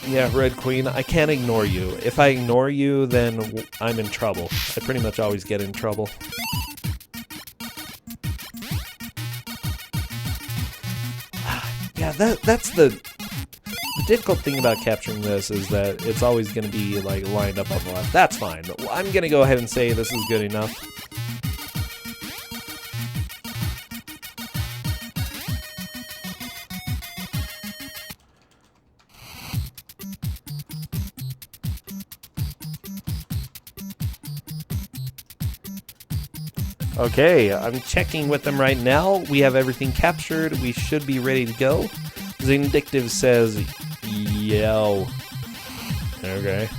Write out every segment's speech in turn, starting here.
Yeah, Red Queen, I can't ignore you. If I ignore you, then I'm in trouble. I pretty much always get in trouble. Yeah, that's the difficult thing about capturing this is that it's always going to be like lined up on the left. That's fine. I'm going to go ahead and say this is good enough. Okay, I'm checking with them right now. We have everything captured. We should be ready to go. Xindictive says, yo. Okay.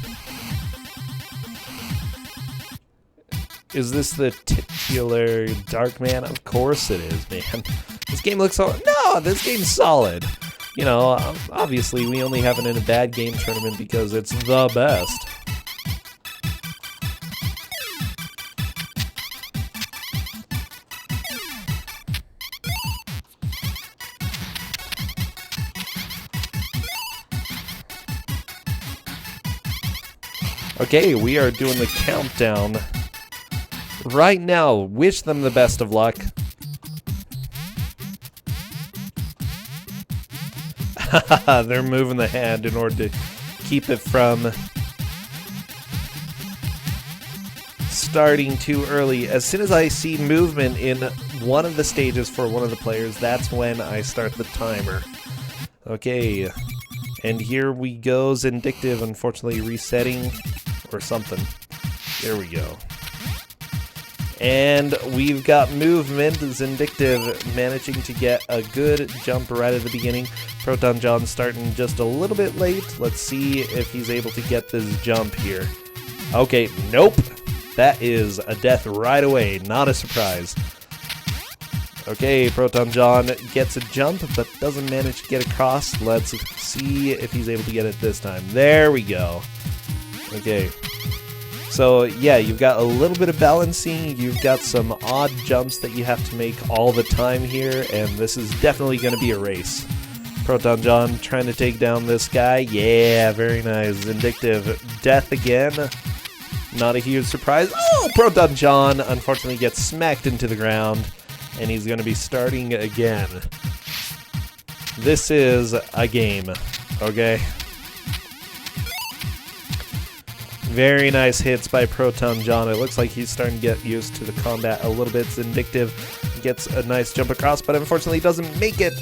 Is this the titular Darkman? Of course it is, man. This game looks solid. No, this game's solid. You know, obviously we only have it in a bad game tournament because it's the best. Okay, we are doing the countdown right now. Wish them the best of luck. They're moving the hand in order to keep it from starting too early. As soon as I see movement in one of the stages for one of the players, that's when I start the timer. Okay, and here we go. Xindictive, unfortunately, resetting. Or something. There we go. And we've got movement. Xindictive managing to get a good jump right at the beginning. Protonjon starting just a little bit late. Let's see if he's able to get this jump here. Okay, nope. That is a death right away. Not a surprise. Okay, Protonjon gets a jump, but doesn't manage to get across. Let's see if he's able to get it this time. There we go. Okay, so yeah, you've got a little bit of balancing, you've got some odd jumps that you have to make all the time here, and this is definitely going to be a race. Protonjon trying to take down this guy, yeah, very nice. Xindictive, death again, not a huge surprise. Oh, Protonjon unfortunately gets smacked into the ground, and he's going to be starting again. This is a game, okay? Very nice hits by Protonjon. It looks like he's starting to get used to the combat a little bit. Xindictive gets a nice jump across, but unfortunately doesn't make it.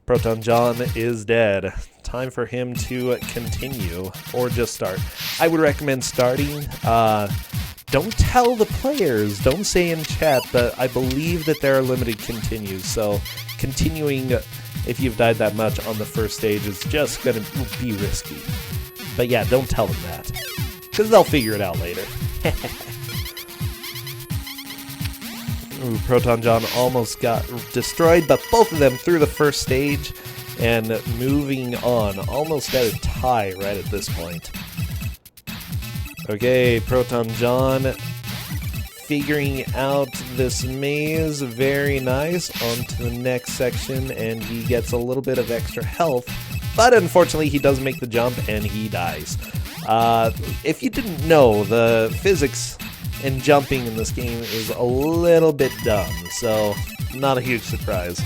Protonjon is dead. Time for him to continue, or just start. I would recommend starting. Don't tell the players, don't say in chat, but I believe that there are limited continues, so continuing, if you've died that much on the first stage, is just going to be risky. But yeah, don't tell them that. Because they'll figure it out later. Ooh, Protonjon almost got destroyed, but both of them through the first stage and moving on. Almost at a tie right at this point. Okay, Protonjon figuring out this maze. Very nice. On to the next section, and he gets a little bit of extra health. But unfortunately, he does make the jump, and he dies. If you didn't know, the physics and jumping in this game is a little bit dumb, so not a huge surprise.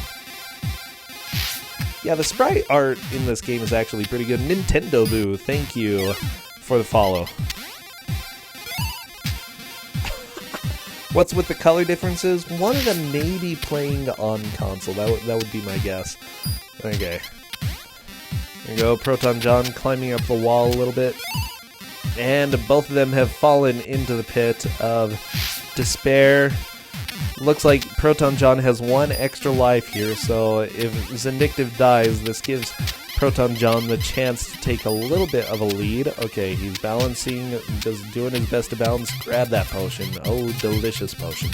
Yeah, the sprite art in this game is actually pretty good. Nintendo Boo, thank you for the follow. What's with the color differences? One of them may be playing on console. That would be my guess. Okay. There you go, Protonjon climbing up the wall a little bit. And both of them have fallen into the pit of despair. Looks like Protonjon has one extra life here, so if Xindictive dies, this gives Protonjon the chance to take a little bit of a lead. Okay, he's balancing, just doing his best to balance. Grab that potion. Oh, delicious potion.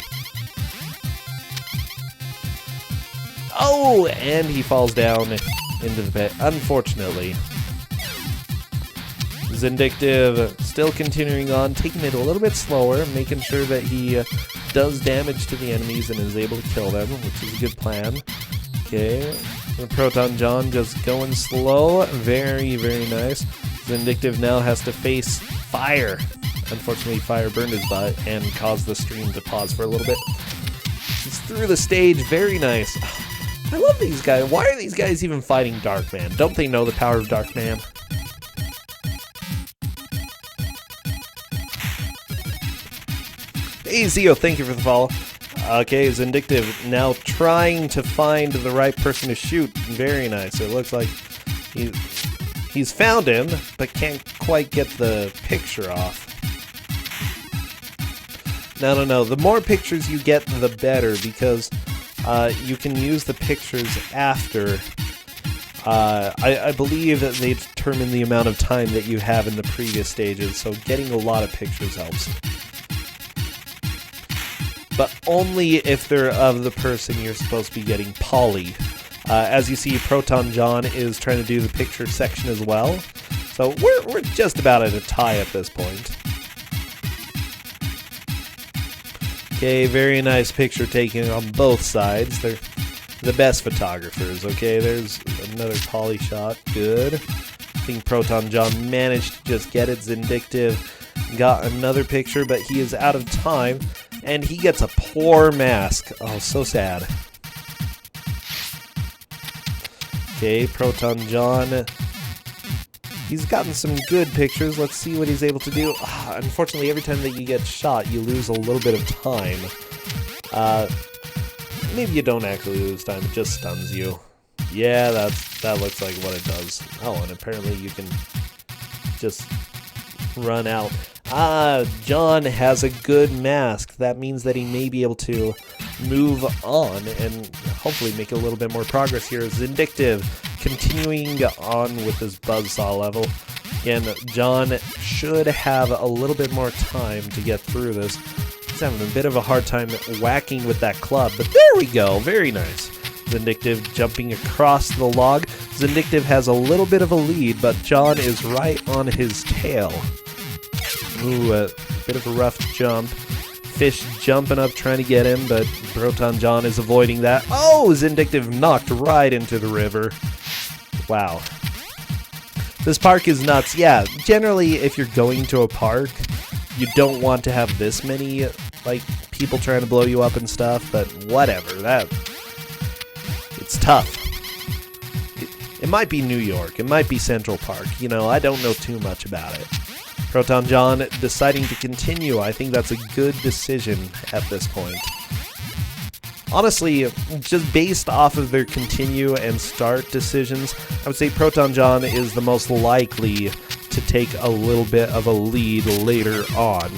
Oh, and he falls down into the pit, unfortunately. Xindictive still continuing on, taking it a little bit slower, making sure that he does damage to the enemies and is able to kill them, which is a good plan. Okay, Protonjon just going slow, very, very nice. Xindictive now has to face fire. Unfortunately, fire burned his butt and caused the stream to pause for a little bit. He's through the stage. Very nice. I love these guys. Why are these guys even fighting Darkman? Don't they know the power of Darkman? Hey, Zio, thank you for the follow. Okay, Xindictive now trying to find the right person to shoot. Very nice. It looks like he's found him, but can't quite get the picture off. No. The more pictures you get, the better, because you can use the pictures after. I believe that they determine the amount of time that you have in the previous stages, so getting a lot of pictures helps. But only if they're of the person you're supposed to be getting poly. As you see, Protonjon is trying to do the picture section as well. So we're just about at a tie at this point. Okay, very nice picture taking on both sides. They're the best photographers. Okay, there's another poly shot. Good. I think Protonjon managed to just get it. Xindictive got another picture, but he is out of time. And he gets a poor mask. Oh, so sad. Okay, Protonjon. He's gotten some good pictures. Let's see what he's able to do. Unfortunately, every time that you get shot, you lose a little bit of time. Maybe you don't actually lose time, it just stuns you. Yeah, that looks like what it does. Oh, and apparently you can just run out. John has a good mask. That means that he may be able to move on and hopefully make a little bit more progress here. Xindictive continuing on with this buzzsaw level. Again, John should have a little bit more time to get through this. He's having a bit of a hard time whacking with that club, but there we go. Very nice. Xindictive jumping across the log. Xindictive has a little bit of a lead, but John is right on his tail. Ooh, a bit of a rough jump. Fish jumping up trying to get him, but Protonjon is avoiding that. Oh, Xindictive knocked right into the river. Wow. This park is nuts. Yeah, generally if you're going to a park, you don't want to have this many, like, people trying to blow you up and stuff, but whatever. It's tough. It might be New York. It might be Central Park. You know, I don't know too much about it. Protonjon deciding to continue. I think that's a good decision at this point. Honestly, just based off of their continue and start decisions, I would say Protonjon is the most likely to take a little bit of a lead later on.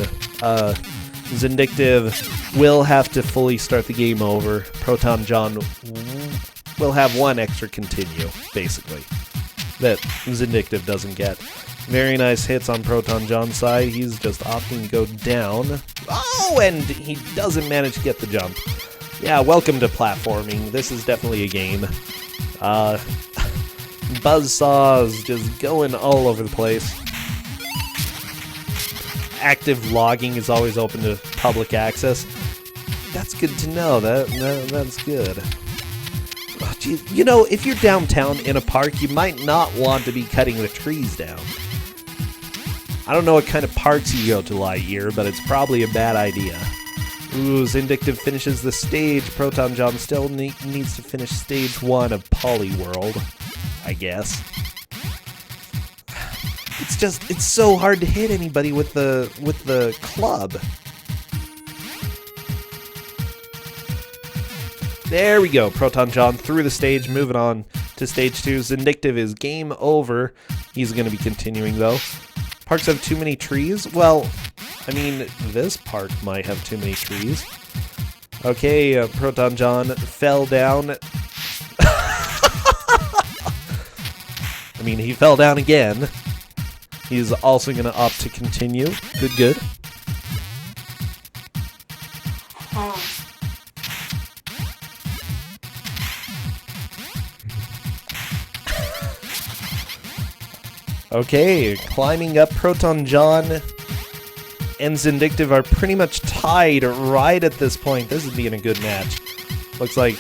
Xindictive will have to fully start the game over. Protonjon will have one extra continue, basically, that Xindictive doesn't get. Very nice hits on Protonjon's side. He's just opting to go down. Oh, and he doesn't manage to get the jump. Yeah, welcome to platforming. This is definitely a game. Buzzsaws just going all over the place. Active logging is always open to public access. That's good to know. That's good. Oh, geez. You know, if you're downtown in a park, you might not want to be cutting the trees down. I don't know what kind of parks you go to, Lightyear, but it's probably a bad idea. Ooh, Xindictive finishes the stage. Protonjon still needs to finish stage 1 of Polyworld, I guess. It's so hard to hit anybody with the club. There we go. Protonjon through the stage, moving on to stage 2. Xindictive is game over. He's going to be continuing, though. Parks have too many trees? Well, I mean, this park might have too many trees. Okay, Protonjon fell down. I mean, he fell down again. He's also going to opt to continue. Good. Okay, climbing up. Protonjon and Xindictive are pretty much tied right at this point. This is being a good match. Looks like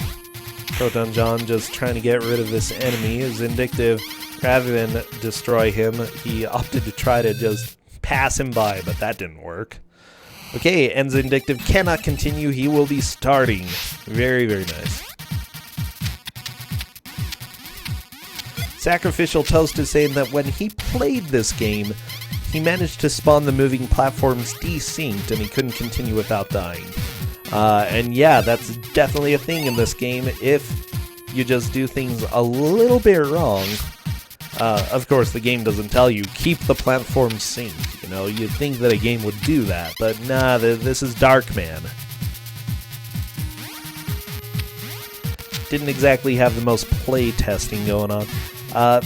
Protonjon just trying to get rid of this enemy. Xindictive Rather than destroy him, he opted to try to just pass him by, but that didn't work. Okay, and Xindictive cannot continue. He will be starting. Very, very nice. Sacrificial Toast is saying that when he played this game, he managed to spawn the moving platforms desynced and he couldn't continue without dying. And yeah, that's definitely a thing in this game. If you just do things a little bit wrong, of course the game doesn't tell you, keep the platform synced. You know, you'd think that a game would do that, but nah, this is Darkman. Didn't exactly have the most play testing going on.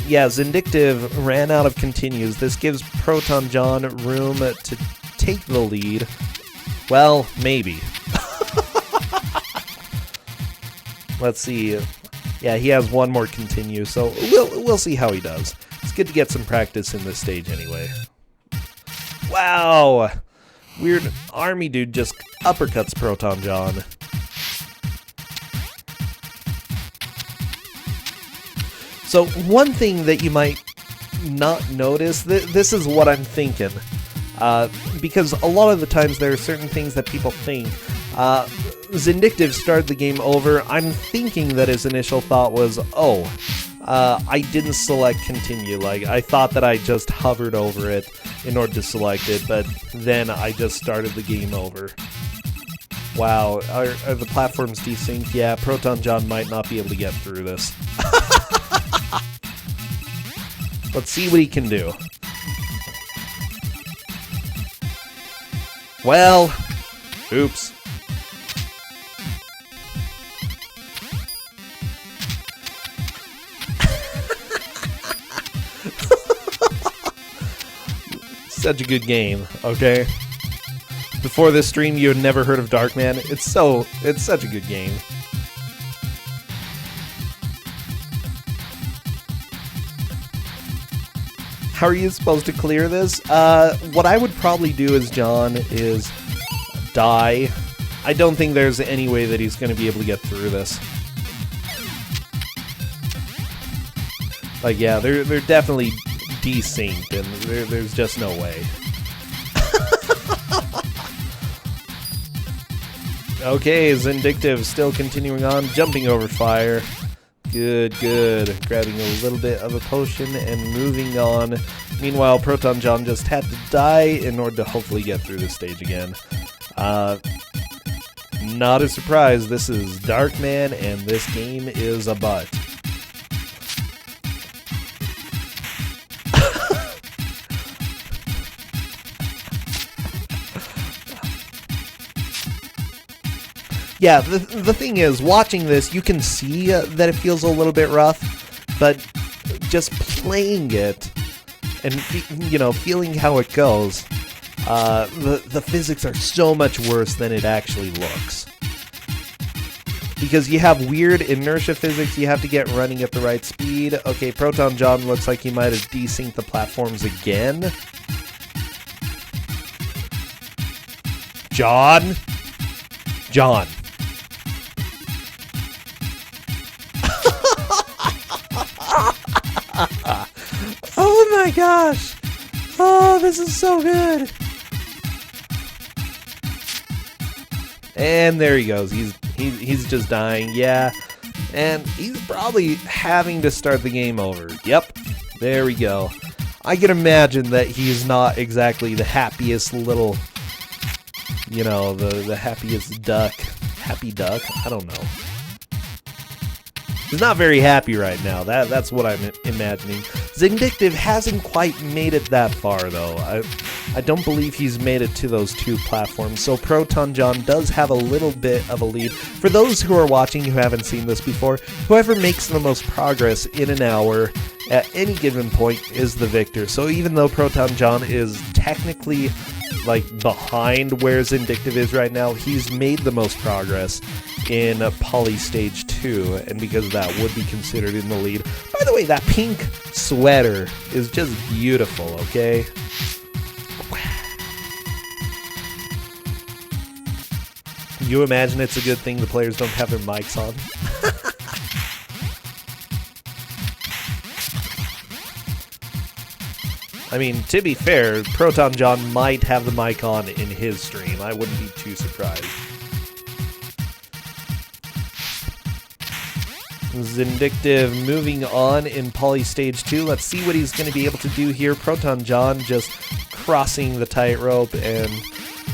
Yeah, Xindictive ran out of continues. This gives Protonjon room to take the lead. Well, maybe. Let's see. Yeah, he has one more continue, so we'll see how he does. It's good to get some practice in this stage anyway. Wow! Weird army dude just uppercuts Protonjon. So one thing that you might not notice, this is what I'm thinking, because a lot of the times there are certain things that people think. Xindictive started the game over. I'm thinking that his initial thought was, oh, I didn't select continue. Like, I thought that I just hovered over it in order to select it, but then I just started the game over. Wow, are the platforms desynced? Yeah, Protonjon might not be able to get through this. Let's see what he can do. Well, oops. Such a good game, okay? Before this stream, you had never heard of Darkman. It's such a good game. How are you supposed to clear this? What I would probably do as John is die. I don't think there's any way that he's going to be able to get through this. Like, yeah, they're definitely desynced, and there's just no way. Okay, Xindictive still continuing on, jumping over fire. Good, good. Grabbing a little bit of a potion and moving on. Meanwhile, Protonjon just had to die in order to hopefully get through the stage again. Not a surprise, this is Darkman, and this game is a butt. Yeah, the thing is, watching this, you can see that it feels a little bit rough, but just playing it and, you know, feeling how it goes, the physics are so much worse than it actually looks. Because you have weird inertia physics, you have to get running at the right speed. Okay, Protonjon looks like he might have desynced the platforms again. John? Oh my gosh! Oh, this is so good! And there he goes. He's just dying. Yeah, and he's probably having to start the game over. Yep, there we go. I can imagine that he's not exactly the happiest little, you know, the happiest duck. Happy duck? I don't know. He's not very happy right now. That's what I'm imagining. Xindictive hasn't quite made it that far, though. I don't believe he's made it to those two platforms, so Protonjon does have a little bit of a lead. For those who are watching who haven't seen this before, whoever makes the most progress in an hour at any given point is the victor. So even though Protonjon is technically like behind where Xindictive is right now, he's made the most progress in Poly Stage 2, and because of that would be considered in the lead. By the way, that pink sweater is just beautiful, okay? You imagine it's a good thing the players don't have their mics on? I mean, to be fair, Protonjon might have the mic on in his stream. I wouldn't be too surprised. Xindictive moving on in Poly Stage 2. Let's see what he's going to be able to do here. Protonjon just crossing the tightrope, and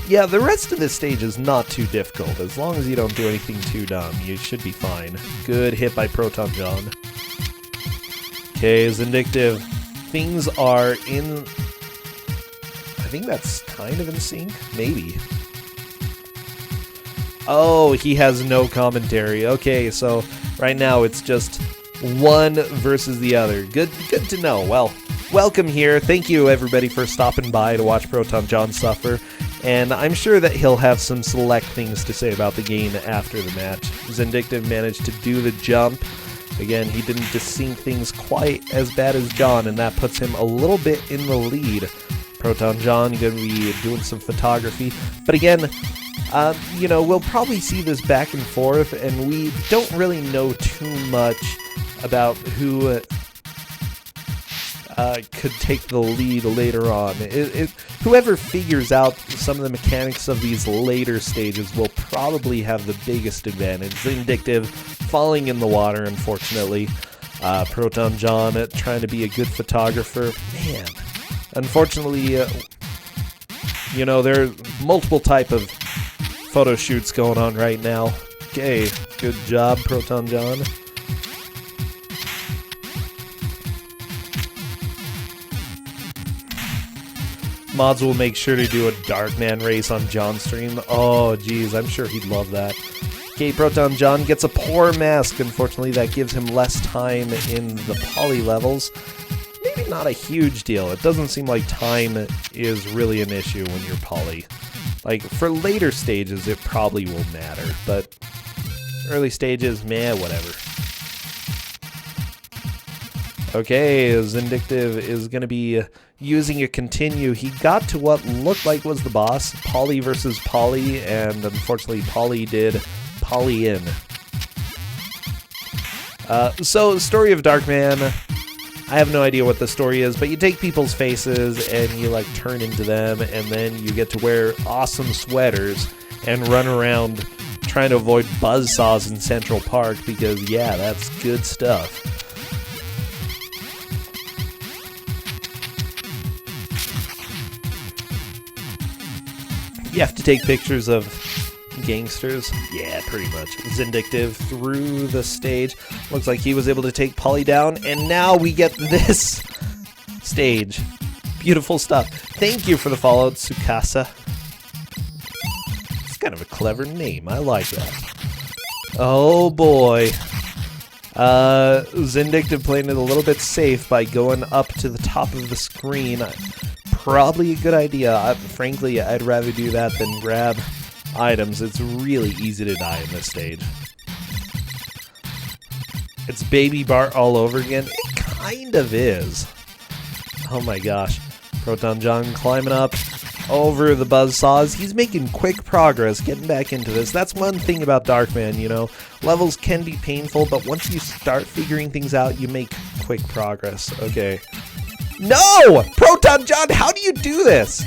yeah, the rest of this stage is not too difficult. As long as you don't do anything too dumb, you should be fine. Good hit by Protonjon. Okay, Xindictive. Things are in... I think that's kind of in sync. Maybe. Oh, he has no commentary. Okay, so right now it's just one versus the other. Good to know. Well, welcome here. Thank you, everybody, for stopping by to watch Protonjon suffer. And I'm sure that he'll have some select things to say about the game after the match. Xindictive managed to do the jump. Again, he didn't desync things quite as bad as John, and that puts him a little bit in the lead. Protonjon going to be doing some photography. But again, you know, we'll probably see this back and forth, and we don't really know too much about who could take the lead later on. Whoever figures out some of the mechanics of these later stages will probably have the biggest advantage. Xindictive falling in the water, unfortunately. Protonjon trying to be a good photographer. Man, unfortunately, you know, there are multiple type of photo shoots going on right now. Okay, good job, Protonjon. Mods will make sure to do a Darkman race on John's stream. Oh, geez, I'm sure he'd love that. Okay, Protonjon gets a poor mask. Unfortunately, that gives him less time in the poly levels. Maybe not a huge deal. It doesn't seem like time is really an issue when you're poly. Like, for later stages, it probably will matter, but early stages, meh, whatever. Okay, Xindictive is going to be using a continue. He got to what looked like was the boss, Poly versus Poly, and unfortunately Poly did Poly in. So, story of Darkman, I have no idea what the story is, but you take people's faces and you like turn into them, and then you get to wear awesome sweaters and run around trying to avoid buzzsaws in Central Park, because yeah, that's good stuff. You have to take pictures of gangsters. Yeah, pretty much. Xindictive through the stage. Looks like he was able to take Poly down, and now we get this stage. Beautiful stuff. Thank you for the follow, Tsukasa. It's kind of a clever name. I like that. Oh boy. Xindictive playing it a little bit safe by going up to the top of the screen. Probably a good idea. Frankly, I'd rather do that than grab items. It's really easy to die in this stage. It's Baby Bart all over again. It kind of is. Oh my gosh. Protonjon climbing up over the buzzsaws. He's making quick progress getting back into this. That's one thing about Darkman, you know. Levels can be painful, but once you start figuring things out, you make quick progress. Okay. No! Protonjon, how do you do this?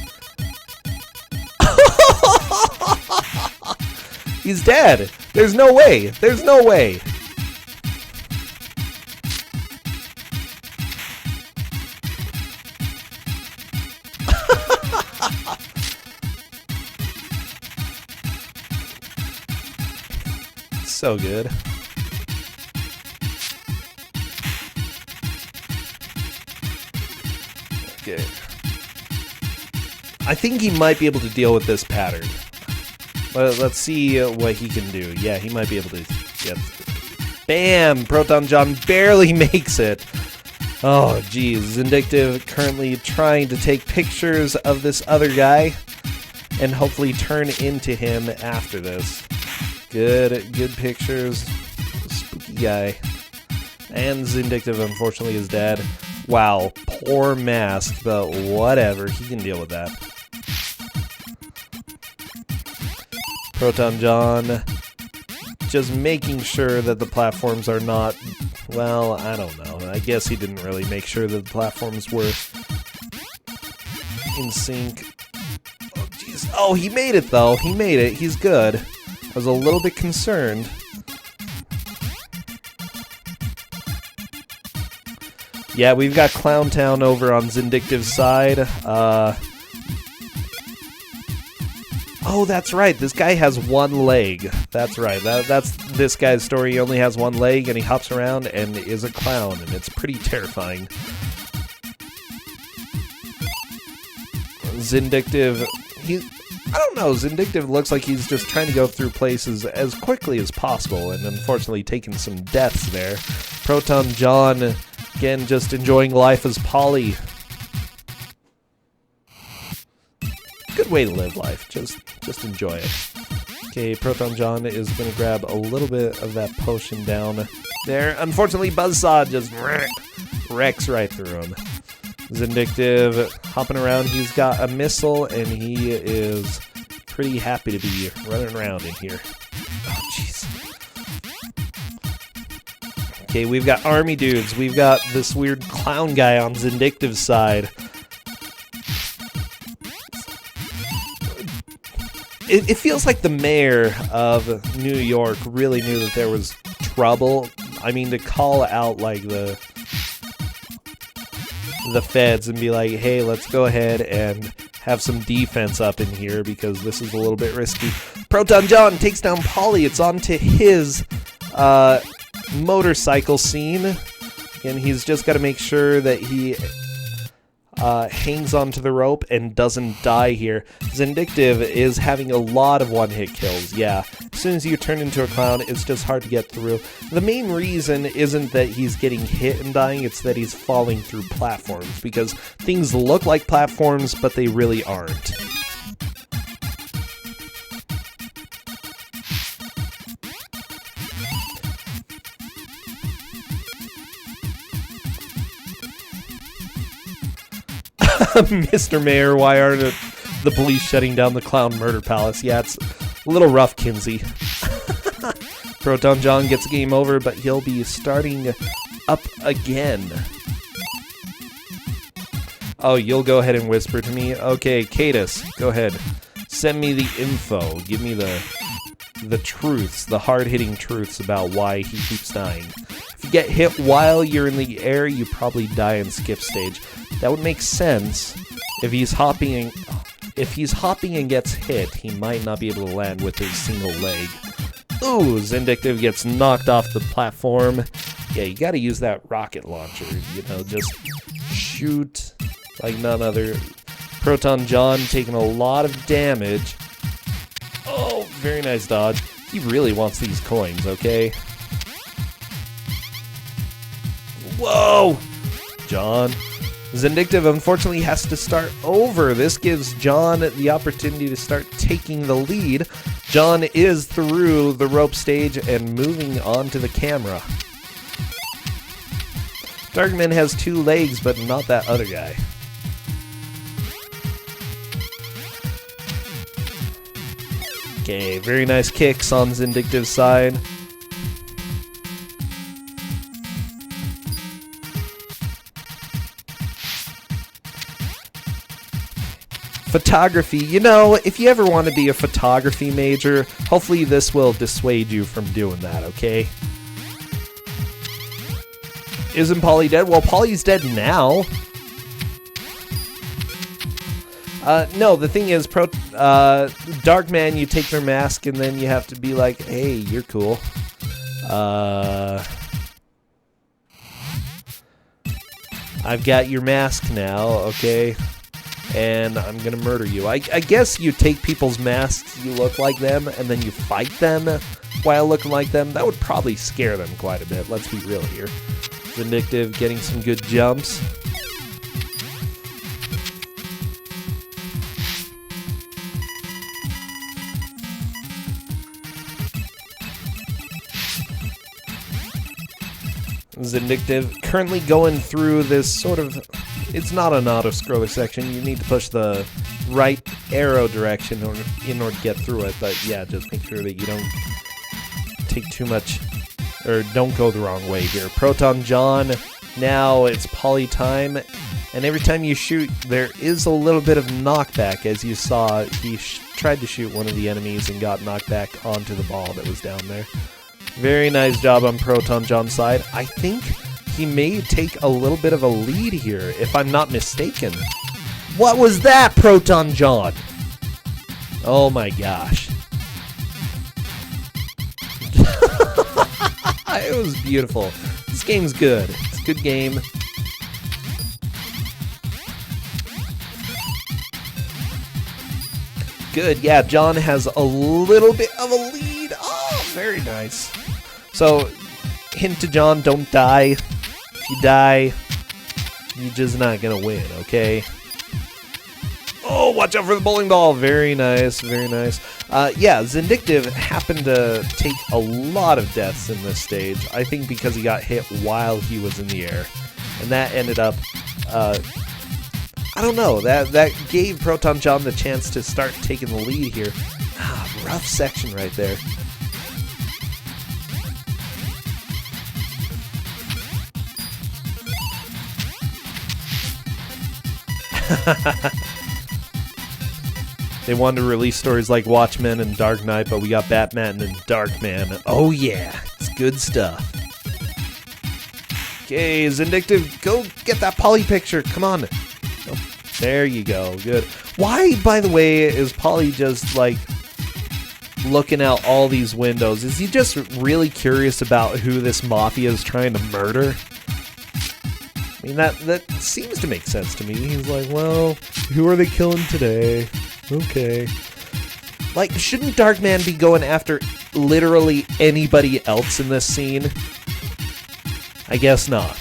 He's dead. There's no way. There's no way. So good. Okay. I think he might be able to deal with this pattern. Let's see what he can do. Yeah, he might be able to get... Bam! Protonjon barely makes it. Oh, geez. Xindictive currently trying to take pictures of this other guy and hopefully turn into him after this. Good pictures. Spooky guy. And Xindictive, unfortunately, is dead. Wow, poor mask, but whatever. He can deal with that. Protonjon just making sure that the platforms are not... Well, I don't know. I guess he didn't really make sure that the platforms were in sync. Oh, jeez. Oh, he made it, though. He made it. He's good. I was a little bit concerned. Yeah, we've got Clown Town over on Xindictive's side. Oh, that's right. This guy has one leg. That's right. That's this guy's story. He only has one leg, and he hops around and is a clown, and it's pretty terrifying. Xindictive, I don't know, Xindictive looks like he's just trying to go through places as quickly as possible, and unfortunately taking some deaths there. Protonjon, again, just enjoying life as Polly. Good way to live life, just enjoy it. Okay, Protonjon is going to grab a little bit of that potion down there. Unfortunately, Buzzsaw just wrecks right through him. Xindictive hopping around. He's got a missile, and he is pretty happy to be running around in here. Oh, jeez. Okay, we've got army dudes. We've got this weird clown guy on Xindictive's side. It feels like the mayor of New York really knew that there was trouble. I mean, to call out, like, the feds and be like, hey, let's go ahead and have some defense up in here because this is a little bit risky. Protonjon takes down Polly. It's on to his motorcycle scene. And he's just got to make sure that he hangs onto the rope and doesn't die here. Xindictive is having a lot of one-hit kills, yeah. As soon as you turn into a clown, it's just hard to get through. The main reason isn't that he's getting hit and dying, it's that he's falling through platforms, because things look like platforms, but they really aren't. Mr. Mayor, why aren't the police shutting down the Clown Murder Palace? Yeah, it's a little rough, Kinsey. Protonjon gets a game over, but he'll be starting up again. Oh, you'll go ahead and whisper to me? Okay, Cadus, go ahead. Send me the info. Give me the truths, the hard-hitting truths about why he keeps dying. If you get hit while you're in the air, you probably die in skip stage. That would make sense. If he's hopping and gets hit, he might not be able to land with his single leg. Ooh, Xindictive gets knocked off the platform. Yeah, you gotta use that rocket launcher, you know, just shoot like none other. Protonjon taking a lot of damage. Oh, very nice dodge. He really wants these coins, okay? Whoa! John. Xindictive unfortunately has to start over. This gives John the opportunity to start taking the lead. John is through the rope stage and moving on to the camera. Darkman has 2 legs, but not that other guy. Okay, very nice kicks on Xindictive's side. Photography. You know, if you ever want to be a photography major, hopefully this will dissuade you from doing that, okay? Isn't Polly dead? Well, Polly's dead now. No, the thing is, Darkman, you take their mask and then you have to be like, hey, you're cool. I've got your mask now, okay? And I'm gonna murder you. I guess you take people's masks, you look like them, and then you fight them while looking like them. That would probably scare them quite a bit, let's be real here. Xindictive getting some good jumps. Xindictive currently going through this sort of... It's not an auto-scroller section. You need to push the right arrow direction in order to get through it. But yeah, just make sure that you don't take too much, or don't go the wrong way here. Protonjon, now it's Polly time. And every time you shoot, there is a little bit of knockback. As you saw, he tried to shoot one of the enemies and got knocked back onto the ball that was down there. Very nice job on Protonjon's side. I think he may take a little bit of a lead here, if I'm not mistaken. What was that, Protonjon? Oh my gosh. It was beautiful. This game's good. It's a good game. Good, yeah, John has a little bit of a lead. Oh, very nice. So, hint to John, don't die. If you die, you're just not gonna win, okay? Oh, watch out for the bowling ball. Very nice, very nice. Yeah, Xindictive happened to take a lot of deaths in this stage. I think because he got hit while he was in the air. And that ended up, I don't know, that gave Protonjon the chance to start taking the lead here. Ah, rough section right there. They wanted to release stories like Watchmen and Dark Knight, but we got Batman and Darkman. Oh yeah, it's good stuff. Okay, Xindictive, go get that poly picture. Come on. Oh, there you go. Good. Why, by the way, is Polly just like looking out all these windows? Is he just really curious about who this mafia is trying to murder? I mean, that seems to make sense to me. He's like, well, who are they killing today? Okay. Like, shouldn't Darkman be going after literally anybody else in this scene? I guess not.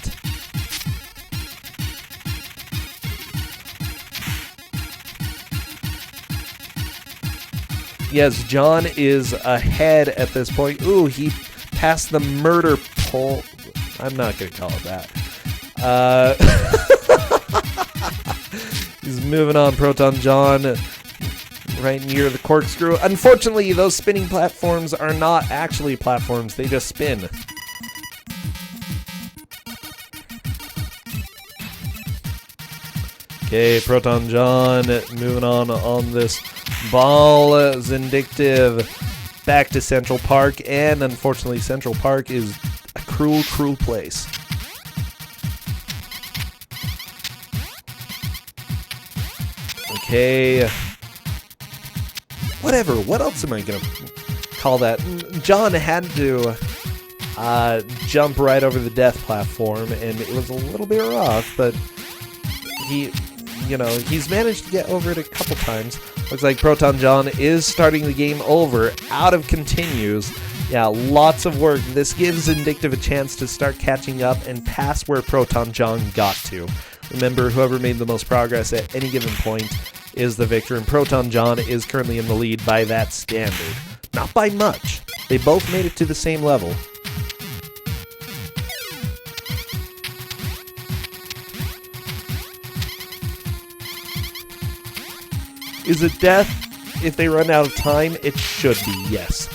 Yes, John is ahead at this point. Ooh, he passed the murder pole. I'm not going to call it that. He's moving on, Protonjon. Right near the corkscrew. Unfortunately, those spinning platforms are not actually platforms. They just spin. Okay, Protonjon moving on this ball. Xindictive back to Central Park. And unfortunately, Central Park is a cruel, cruel place. Okay. Whatever, what else am I gonna call that? John had to jump right over the death platform, and it was a little bit rough, but he's managed to get over it a couple times. Looks like Protonjon is starting the game over, out of continues. Yeah, lots of work. This gives Xindictive a chance to start catching up and pass where Protonjon got to. Remember, whoever made the most progress at any given point is the victor, and Protonjon is currently in the lead by that standard. Not by much. They both made it to the same level. Is it death if they run out of time? It should be, yes.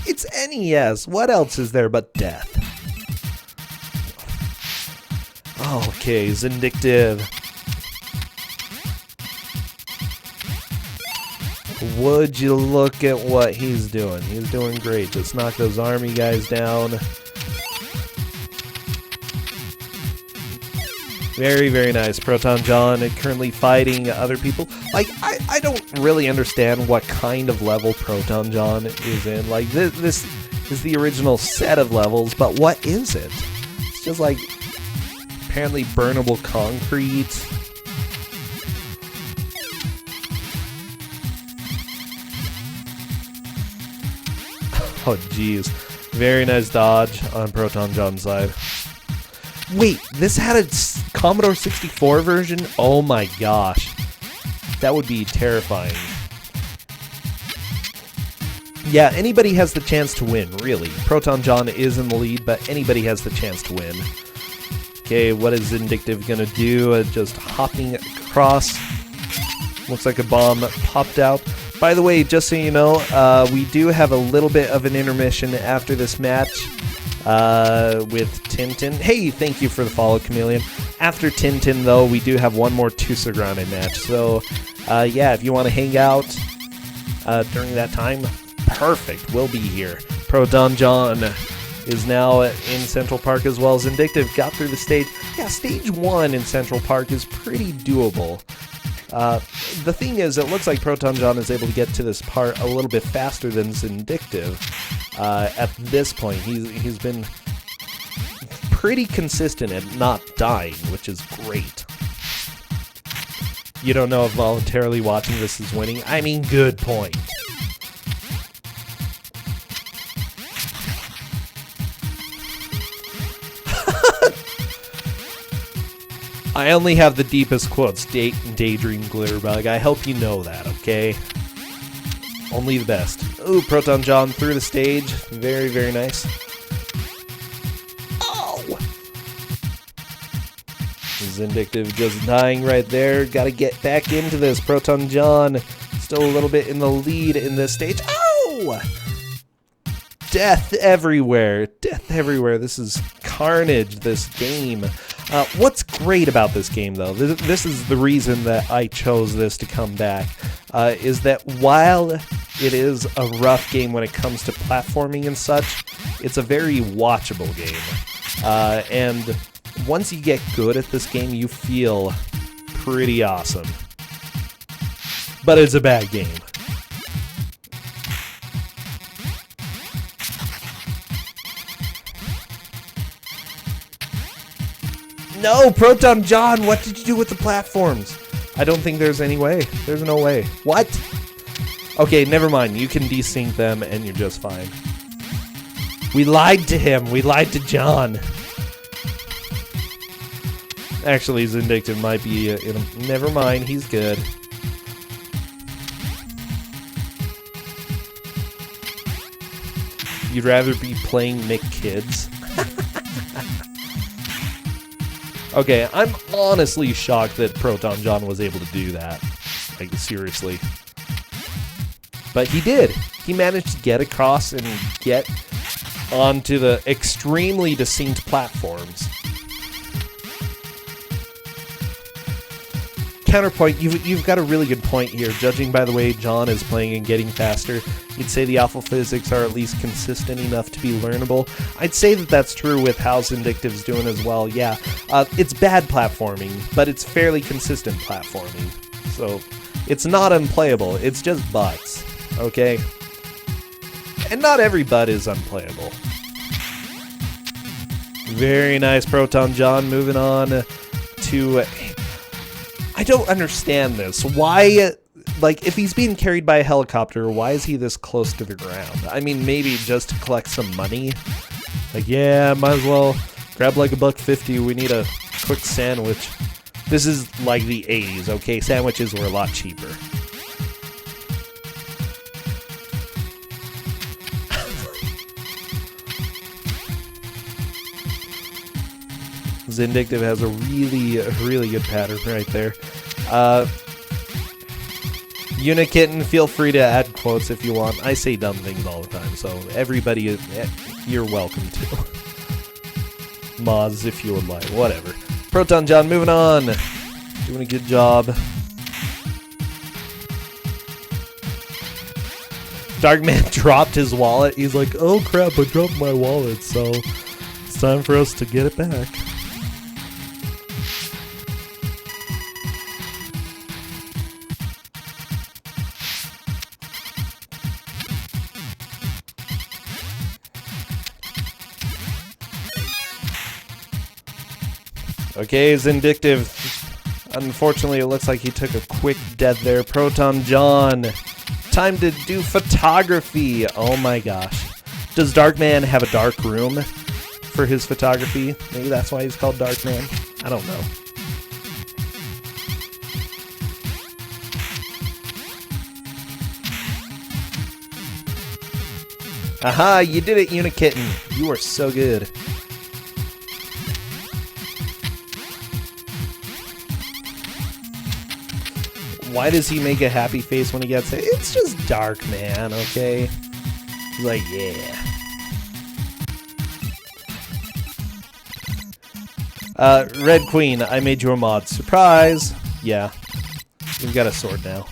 It's NES. What else is there but death? Okay, Xindictive. Would you look at what he's doing? He's doing great. Just knock those army guys down. Very, very nice. Protonjon currently fighting other people. Like, I don't really understand what kind of level Protonjon is in. Like, this is the original set of levels, but what is it? It's just like apparently burnable concrete. Oh, jeez. Very nice dodge on Protonjon's side. Wait, this had a Commodore 64 version? Oh my gosh. That would be terrifying. Yeah, anybody has the chance to win, really. Protonjon is in the lead, but anybody has the chance to win. Okay, what is Xindictive gonna do? Just hopping across. Looks like a bomb popped out. By the way, just so you know, we do have a little bit of an intermission after this match. with Tintin. Hey, thank you for the follow, Chameleon. After Tintin, though, we do have one more Twosogrande match. So, yeah, if you want to hang out during that time, perfect. We'll be here. Protonjon is now in Central Park as well. Xindictive got through the stage. Yeah, stage 1 in Central Park is pretty doable. The thing is, it looks like Protonjon is able to get to this part a little bit faster than Xindictive. At this point, he's been pretty consistent at not dying, which is great. You don't know if voluntarily watching this is winning? I mean, good point. I only have the deepest quotes, Daydream Glitterbug. I hope you know that, okay? Only the best. Ooh, Protonjon through the stage. Very, very nice. Oh! Xindictive just dying right there. Gotta get back into this. Protonjon still a little bit in the lead in this stage. Oh! Death everywhere. Death everywhere. This is carnage, this game. What's great about this game, though, this is the reason that I chose this to come back, is that while it is a rough game when it comes to platforming and such, it's a very watchable game. And once you get good at this game, you feel pretty awesome. But it's a bad game. No, Protonjon, what did you do with the platforms? I don't think there's any way. There's no way. What? Okay, never mind. You can desync them and you're just fine. We lied to him. We lied to John. Actually, Xindictive might be in a... Never mind. He's good. You'd rather be playing McKids? Okay, I'm honestly shocked that Protonjon was able to do that. Like, seriously. But he did. He managed to get across and get onto the extremely distinct platforms. Counterpoint, you've got a really good point here. Judging by the way John is playing and getting faster, you'd say the alpha physics are at least consistent enough to be learnable. I'd say that that's true with how Xindictive's doing as well, yeah. It's bad platforming, but it's fairly consistent platforming. So, it's not unplayable, it's just butts, okay? And not every butt is unplayable. Very nice, Protonjon. Moving on to... I don't understand this. Why, like, if he's being carried by a helicopter, why is he this close to the ground? I mean, maybe just to collect some money? Like, yeah, might as well grab like $1.50. We need a quick sandwich. This is like the 80s, okay? Sandwiches were a lot cheaper. Xindictive has a really good pattern right there. Unikitten, feel free to add quotes if you want. I say dumb things all the time, so everybody, you're welcome to. Mods, if you would like, whatever. Protonjon, moving on. Doing a good job. Darkman dropped his wallet. He's like, oh crap, I dropped my wallet, so it's time for us to get it back. Okay, Xindictive. Unfortunately, it looks like he took a quick death there. Protonjon. Time to do photography. Oh my gosh. Does Darkman have a dark room for his photography? Maybe that's why he's called Darkman. I don't know. Aha, you did it, Unikitten. You are so good. Why does he make a happy face when he gets it? It's just Darkman, okay? He's like, yeah. Red Queen, I made you a mod. Surprise! Yeah. We've got a sword now.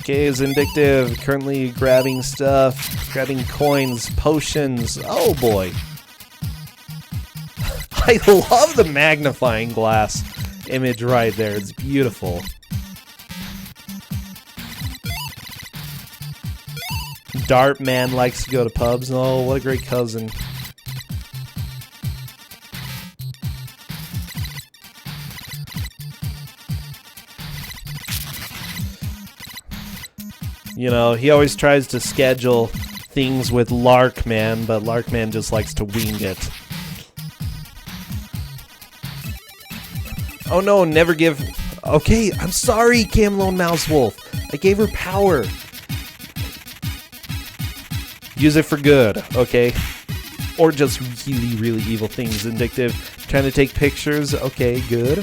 Okay, Xindictive, currently grabbing stuff, grabbing coins, potions. Oh boy. I love the magnifying glass image right there. It's beautiful. Darkman likes to go to pubs. Oh, what a great cousin. You know, he always tries to schedule things with Darkman, but Darkman just likes to wing it. Oh no, never give... Okay, I'm sorry, Camlone Mousewolf. I gave her power. Use it for good, okay? Or just really, really evil things. Xindictive, trying to take pictures. Okay, good.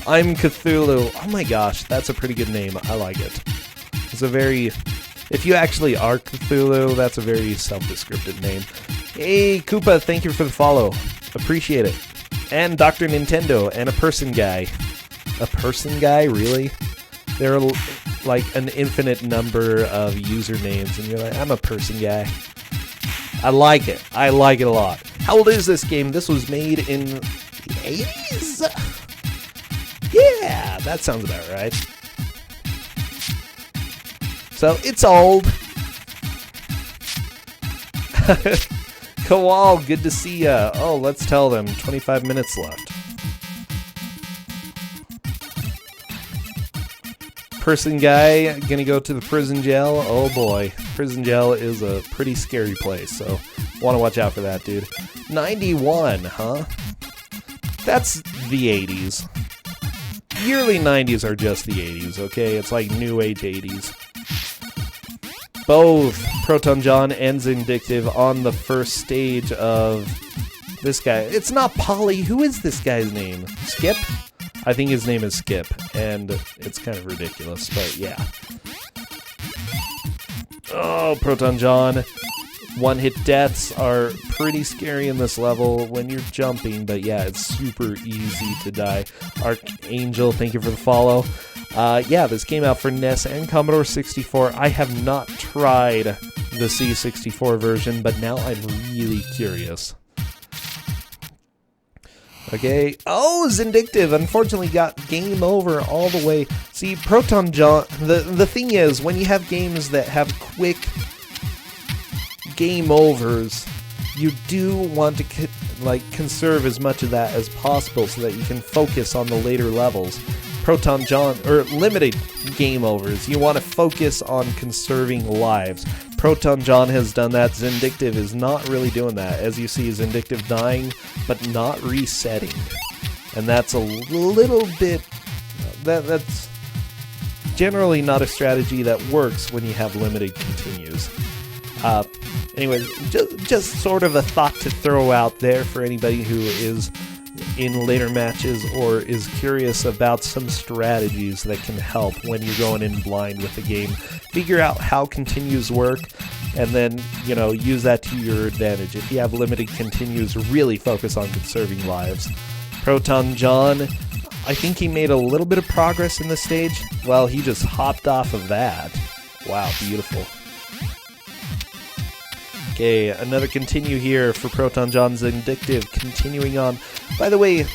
I'm Cthulhu. Oh my gosh, that's a pretty good name. I like it. It's a very... If you actually are Cthulhu, that's a very self-descriptive name. Hey, Koopa, thank you for the follow. Appreciate it. And Dr. Nintendo, and a person guy. A person guy? Really? There are like an infinite number of usernames, and you're like, I'm a person guy. I like it. I like it a lot. How old is this game? This was made in the 80s? Yeah, that sounds about right. So, it's old. Kowal, good to see ya. Oh, let's tell them. 25 minutes left. Person guy, gonna go to the prison jail. Oh boy. Prison jail is a pretty scary place, so want to watch out for that, dude. 91, huh? That's the 80s. Yearly 90s are just the 80s, okay? It's like new age 80s. Both Protonjon and Xindictive on the first stage of this guy. It's not Polly. Who is this guy's name? Skip? I think his name is Skip, and it's kind of ridiculous, but yeah. Oh, Protonjon. One-hit deaths are pretty scary in this level when you're jumping, but yeah, it's super easy to die. Archangel, thank you for the follow. Yeah, this came out for NES and Commodore 64. I have not tried the C64 version, but now I'm really curious. Okay. Oh, Xindictive unfortunately got game over all the way. See, Protonjon, the thing is, when you have games that have quick game overs, you do want to conserve as much of that as possible so that you can focus on the later levels. Protonjon, or limited game overs, you want to focus on conserving lives. Protonjon has done that. Xindictive is not really doing that. As you see, Xindictive dying, but not resetting. And that's a little bit... That's generally not a strategy that works when you have limited continues. Anyway, just sort of a thought to throw out there for anybody who is in later matches or is curious about some strategies that can help when you're going in blind with the game. Figure out how continues work, and then, you know, use that to your advantage. If you have limited continues, really focus on conserving lives. Protonjon, I think he made a little bit of progress in this stage. Well, he just hopped off of that. Wow, beautiful. Okay, another continue here for Protonjon's Xindictive, continuing on. By the way,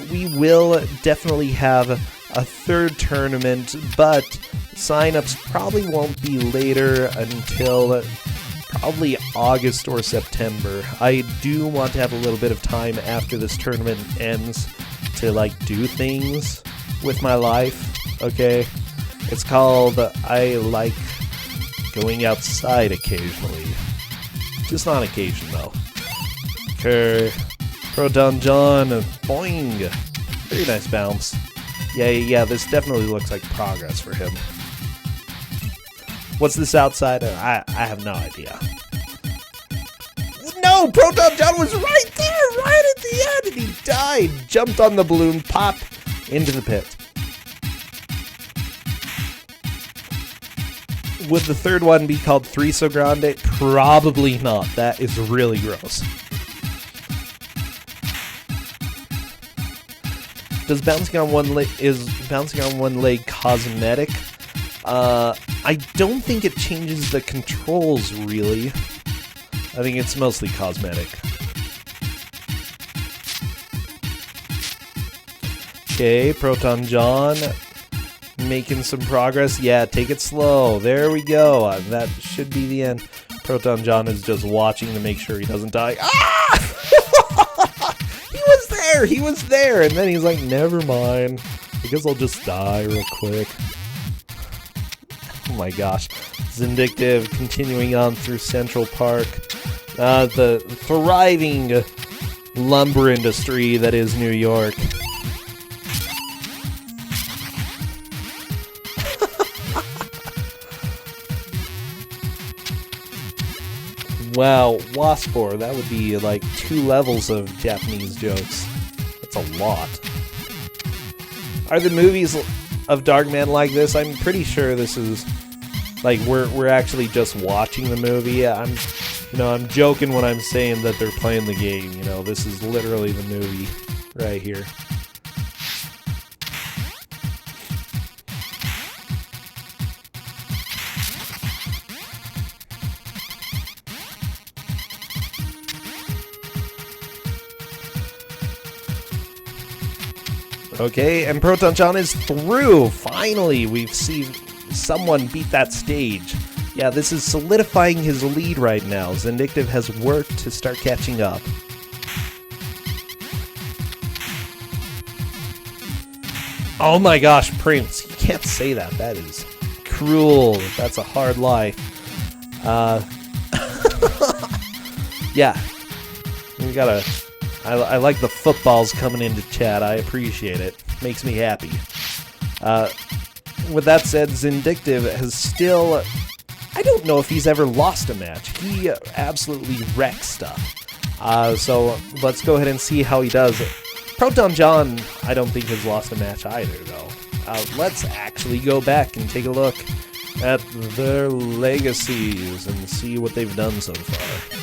we will definitely have a third tournament, but sign-ups probably won't be later until probably August or September. I do want to have a little bit of time after this tournament ends to, like, do things with my life, okay? It's called I like going outside occasionally. Just on occasion, though. Okay. Protonjon, boing. Very nice bounce. Yeah, this definitely looks like progress for him. What's this outside? I have no idea. No! Protonjon was right there! Right at the end! And he died! Jumped on the balloon, popped into the pit. Would the third one be called Twosogrande? Probably not. That is really gross. Does bouncing on one leg cosmetic? I don't think it changes the controls really. I think it's mostly cosmetic. Okay, Protonjon making some progress. Yeah, take it slow. There we go. That should be the end. Protonjon is just watching to make sure he doesn't die. Ah! He was there, and then he's like, never mind. I guess I'll just die real quick. Oh my gosh. Xindictive continuing on through Central Park. The thriving lumber industry that is New York. Wow, Waspor, that would be like 2 levels of Japanese jokes. That's a lot. Are the movies of Darkman like this? I'm pretty sure this is like we're actually just watching the movie. I'm joking when I'm saying that they're playing the game. You know, this is literally the movie right here. Okay, and Protonjon is through! Finally, we've seen someone beat that stage. Yeah, this is solidifying his lead right now. Xindictive has worked to start catching up. Oh my gosh, Prince. You can't say that. That is cruel. That's a hard life. Yeah. We gotta... I like the footballs coming into chat. I appreciate it. Makes me happy. With that said, Xindictive has still... I don't know if he's ever lost a match. He absolutely wrecks stuff. So let's go ahead and see how he does. Protonjon, I don't think has lost a match either, though. Let's actually go back and take a look at their legacies and see what they've done so far.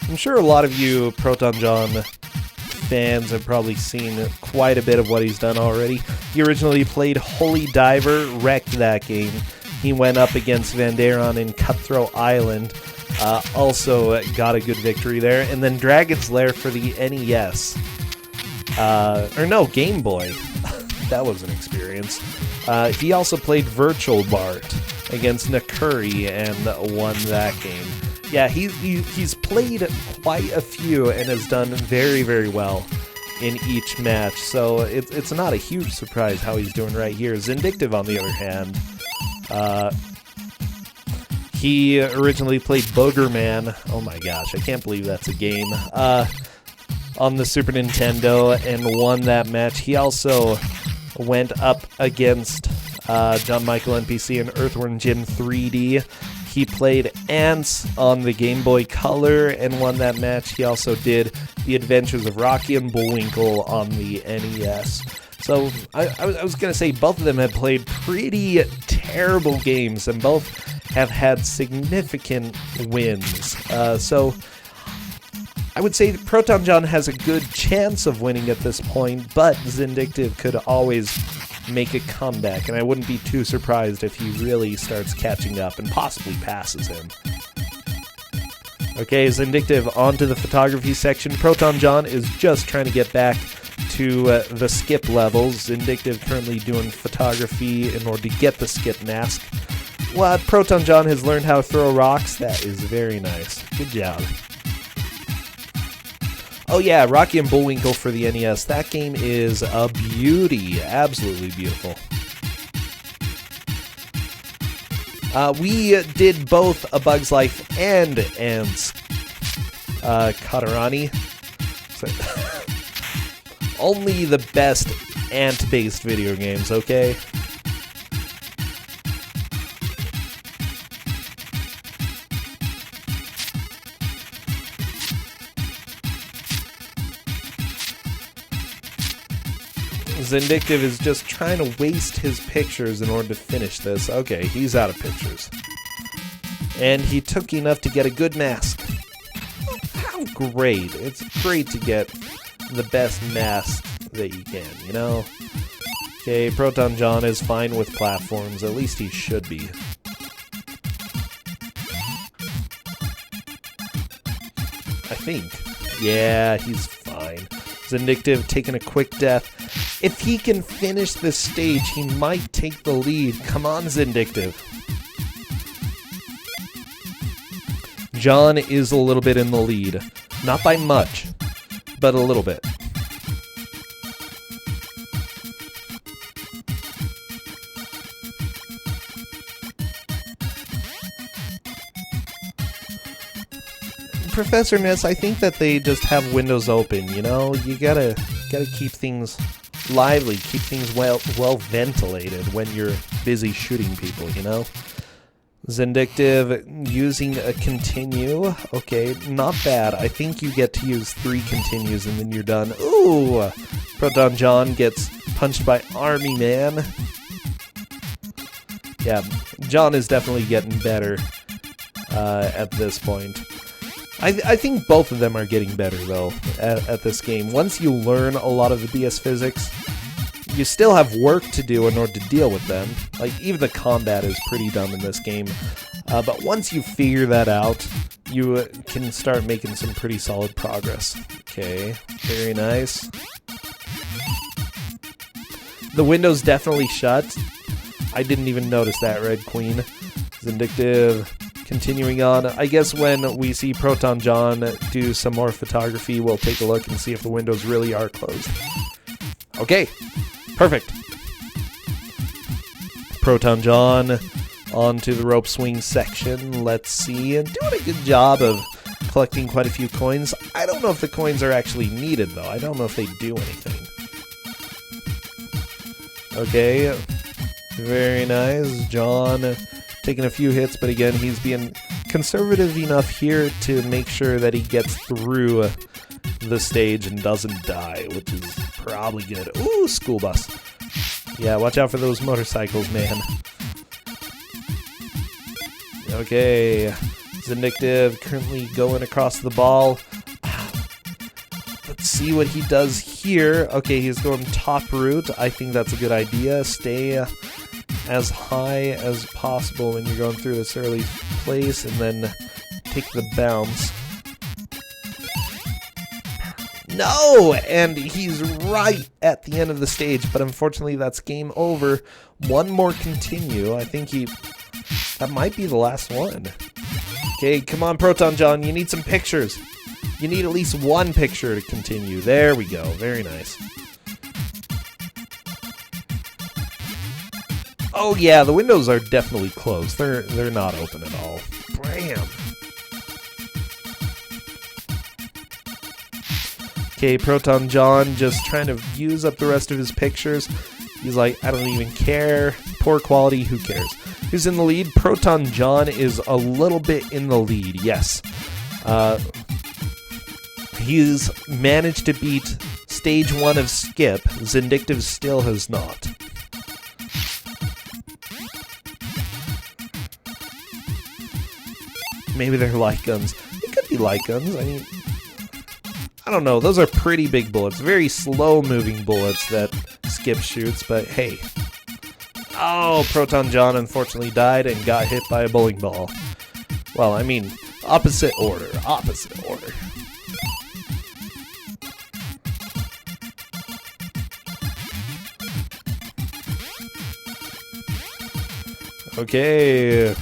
I'm sure a lot of you Protonjon fans have probably seen quite a bit of what he's done already. He originally played Holy Diver, wrecked that game. He went up against Vandaron in Cutthroat Island, also got a good victory there. And then Dragon's Lair for the NES. Or no, Game Boy. That was an experience. He also played Virtual Bart against Nakuri and won that game. Yeah, he's played quite a few and has done very, very well in each match, so it's not a huge surprise how he's doing right here. Xindictive, on the other hand, he originally played Boogerman. Oh my gosh, I can't believe that's a game. On the Super Nintendo and won that match. He also went up against John Michael NPC and Earthworm Jim 3D. He played Ants on the Game Boy Color and won that match. He also did The Adventures of Rocky and Bullwinkle on the NES. So I was going to say both of them have played pretty terrible games, and both have had significant wins. So I would say that Protonjon has a good chance of winning at this point, but Xindictive could always make a comeback, and I wouldn't be too surprised if he really starts catching up and possibly passes him. Okay, Xindictive onto the photography section. Protonjon is just trying to get back to the skip levels. Xindictive currently doing photography in order to get the skip mask. Well, Protonjon has learned how to throw rocks. That is very nice. Good job. Oh yeah, Rocky and Bullwinkle for the NES. That game is a beauty. Absolutely beautiful. We did both A Bug's Life and Ants Katarani. So, only the best ant-based video games, okay? Xindictive is just trying to waste his pictures in order to finish this. Okay, he's out of pictures. And he took enough to get a good mask. How great. It's great to get the best mask that you can, you know? Okay, Protonjon is fine with platforms. At least he should be. I think. Yeah, he's fine. Xindictive taking a quick death. If he can finish this stage, he might take the lead. Come on, Xindictive. John is a little bit in the lead. Not by much, but a little bit. Professor Ness, I think that they just have windows open, you know? You gotta keep things lively, keep things well ventilated when you're busy shooting people, you know? Xindictive using a continue. Okay, not bad. I think you get to use 3 continues and then you're done. Ooh! Protonjon gets punched by Army Man. Yeah, John is definitely getting better at this point. I think both of them are getting better, though, at this game. Once you learn a lot of the BS physics, you still have work to do in order to deal with them. Like, even the combat is pretty dumb in this game. But once you figure that out, you can start making some pretty solid progress. Okay, very nice. The window's definitely shut. I didn't even notice that, Red Queen. Xindictive continuing on. I guess when we see Protonjon do some more photography, we'll take a look and see if the windows really are closed. Okay, perfect. Protonjon onto the rope swing section. Let's see. And doing a good job of collecting quite a few coins. I don't know if the coins are actually needed, though. I don't know if they do anything. Okay, very nice. John taking a few hits, but again, he's being conservative enough here to make sure that he gets through the stage and doesn't die, which is probably good. Ooh, school bus. Yeah, watch out for those motorcycles, man. Okay, Xindictive currently going across the ball. Let's see what he does here. Okay, he's going top route. I think that's a good idea. Stay as high as possible when you're going through this early place, and then take the bounce. No! And he's right at the end of the stage, but unfortunately that's game over. One more continue. I think that might be the last one. Okay, come on, Protonjon, you need some pictures. You need at least one picture to continue. There we go. Very nice. Oh yeah, the windows are definitely closed. They're not open at all. Bam. Okay, Protonjon just trying to use up the rest of his pictures. He's like, I don't even care. Poor quality, who cares? Who's in the lead? Protonjon is a little bit in the lead, yes. He's managed to beat stage 1 of Skip. Xindictive still has not. Maybe they're light guns. It could be light guns. I mean, I don't know. Those are pretty big bullets. Very slow-moving bullets that Skip shoots, but hey. Oh, Protonjon unfortunately died and got hit by a bowling ball. Well, I mean, opposite order. Opposite order. Okay.